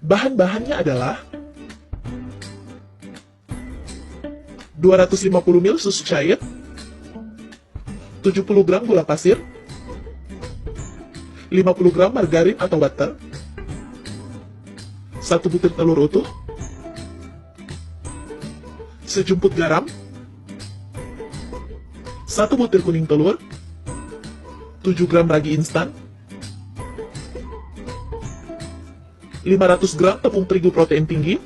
Bahan-bahannya adalah 250 ml susu cair, 70 gram gula pasir, 50 gram margarin atau butter, 1 butir telur utuh, sejumput garam, 1 butir kuning telur, 7 gram ragi instan, 500 gram tepung terigu protein tinggi,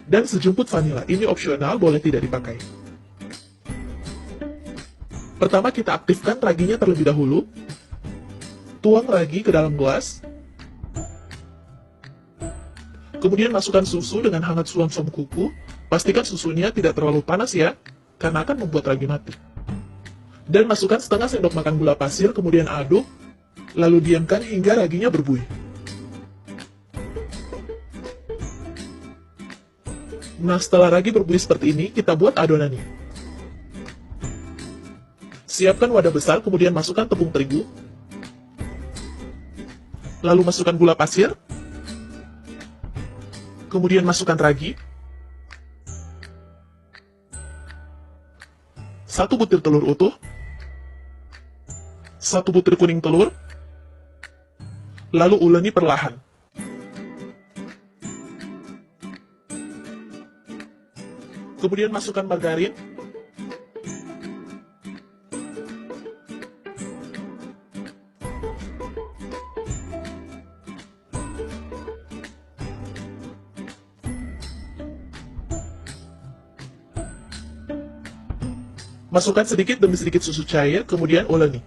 dan sejumput vanila. Ini opsional, boleh tidak dipakai. Pertama, kita aktifkan raginya terlebih dahulu. Tuang ragi ke dalam gelas. Kemudian masukkan susu dengan hangat suam-suam kuku. Pastikan susunya tidak terlalu panas ya, karena akan membuat ragi mati. Dan masukkan setengah sendok makan gula pasir, kemudian aduk, lalu diamkan hingga raginya berbuih. Nah, setelah ragi berbuih seperti ini, kita buat adonannya. Siapkan wadah besar, kemudian masukkan tepung terigu. Lalu masukkan gula pasir. Kemudian masukkan ragi. 1 butir telur utuh. 1 butir kuning telur. Lalu uleni perlahan. Kemudian masukkan margarin. Masukkan sedikit demi sedikit susu cair, kemudian uleni.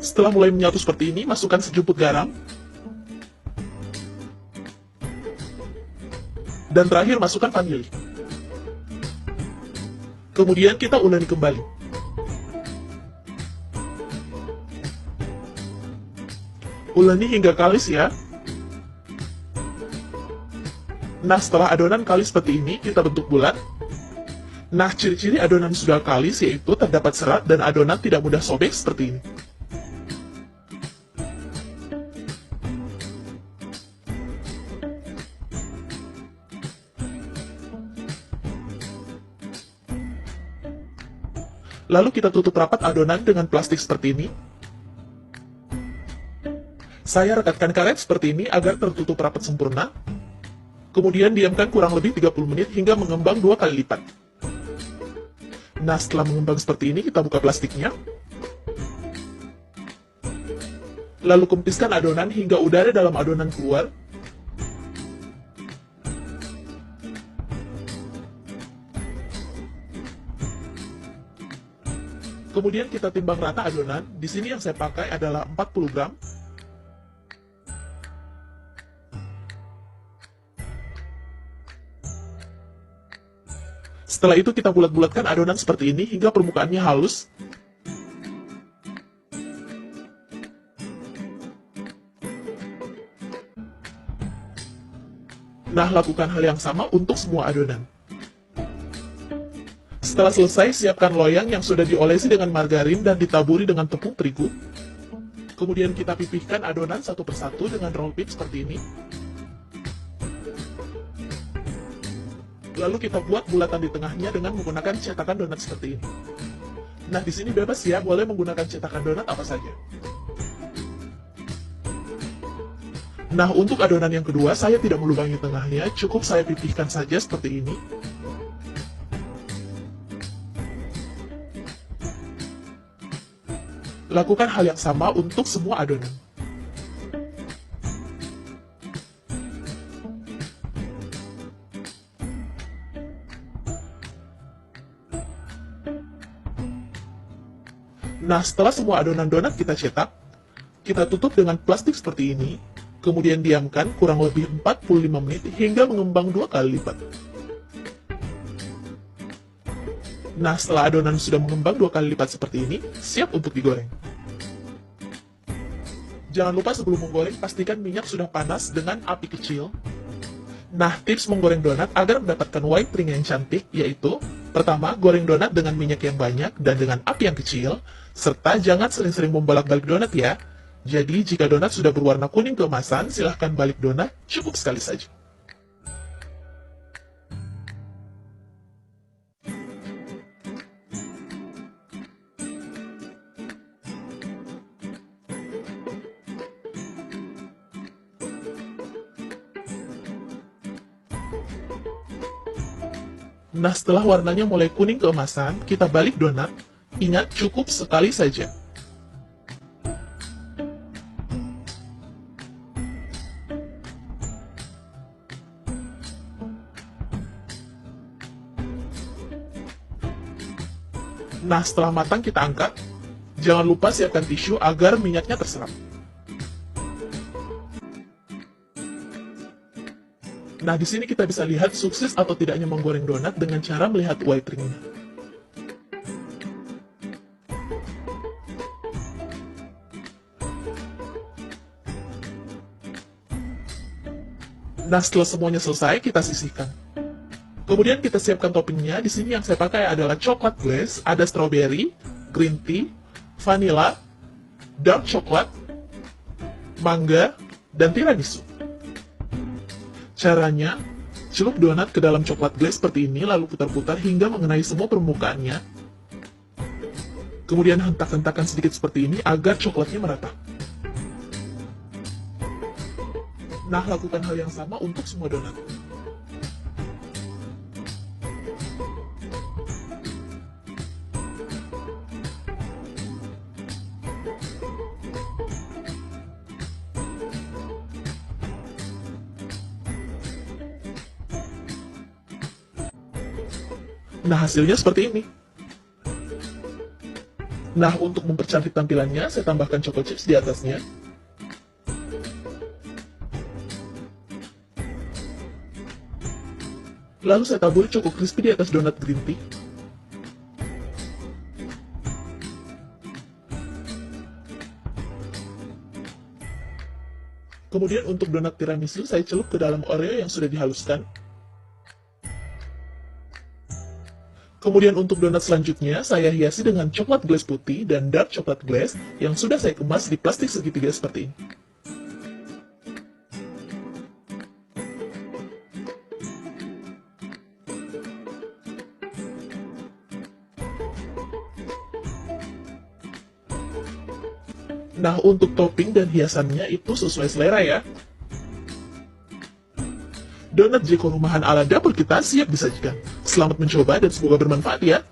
Setelah mulai menyatu seperti ini, masukkan sejumput garam. Dan terakhir, masukkan vanili. Kemudian kita uleni kembali. Uleni hingga kalis ya. Nah, setelah adonan kalis seperti ini, kita bentuk bulat. Nah, ciri-ciri adonan sudah kalis yaitu terdapat serat dan adonan tidak mudah sobek seperti ini. Lalu kita tutup rapat adonan dengan plastik seperti ini. Saya rekatkan karet seperti ini agar tertutup rapat sempurna. Kemudian diamkan kurang lebih 30 menit hingga mengembang 2 kali lipat. Nah, setelah mengembang seperti ini, kita buka plastiknya. Lalu kempiskan adonan hingga udara dalam adonan keluar. Kemudian kita timbang rata adonan. Di sini yang saya pakai adalah 40 gram. Setelah itu kita bulat-bulatkan adonan seperti ini hingga permukaannya halus. Nah, lakukan hal yang sama untuk semua adonan. Setelah selesai, siapkan loyang yang sudah diolesi dengan margarin dan ditaburi dengan tepung terigu. Kemudian kita pipihkan adonan satu persatu dengan roll pin seperti ini. Lalu kita buat bulatan di tengahnya dengan menggunakan cetakan donat seperti ini. Nah, di sini bebas ya, boleh menggunakan cetakan donat apa saja. Nah, untuk adonan yang kedua, saya tidak melubangi tengahnya, cukup saya pipihkan saja seperti ini. Lakukan hal yang sama untuk semua adonan. Nah, setelah semua adonan donat kita cetak, kita tutup dengan plastik seperti ini, kemudian diamkan kurang lebih 45 menit hingga mengembang 2 kali lipat. Nah, setelah adonan sudah mengembang 2 kali lipat seperti ini, siap untuk digoreng. Jangan lupa sebelum menggoreng, pastikan minyak sudah panas dengan api kecil. Nah, tips menggoreng donat agar mendapatkan white ring yang cantik yaitu: pertama, goreng donat dengan minyak yang banyak dan dengan api yang kecil, serta jangan sering-sering membolak-balik donat ya. Jadi, jika donat sudah berwarna kuning keemasan, silahkan balik donat, cukup sekali saja. Nah, setelah warnanya mulai kuning keemasan, kita balik donat. Ingat, cukup sekali saja. Nah, setelah matang kita angkat. Jangan lupa siapkan tisu agar minyaknya terserap. Nah, di sini kita bisa lihat sukses atau tidaknya menggoreng donat dengan cara melihat white ring-nya. Nah, setelah semuanya selesai, kita sisihkan. Kemudian kita siapkan toppingnya. Di sini yang saya pakai adalah coklat glaze, ada strawberry, green tea, vanilla, dark coklat, mangga, dan tiramisu. Caranya, celup donat ke dalam coklat glaze seperti ini, lalu putar-putar hingga mengenai semua permukaannya. Kemudian hentak-hentakan sedikit seperti ini agar coklatnya merata. Nah, lakukan hal yang sama untuk semua donat. Nah, hasilnya seperti ini. Nah, untuk mempercantik tampilannya, saya tambahkan choco chips di atasnya. Lalu saya taburi choco crispy di atas donat green tea. Kemudian untuk donat tiramisu, saya celup ke dalam Oreo yang sudah dihaluskan. Kemudian untuk donat selanjutnya, saya hiasi dengan coklat glaze putih dan dark coklat glaze yang sudah saya kemas di plastik segitiga seperti ini. Nah, untuk topping dan hiasannya itu sesuai selera ya. Donat Jeko rumahan ala dapur kita siap disajikan. Selamat mencoba dan semoga bermanfaat ya.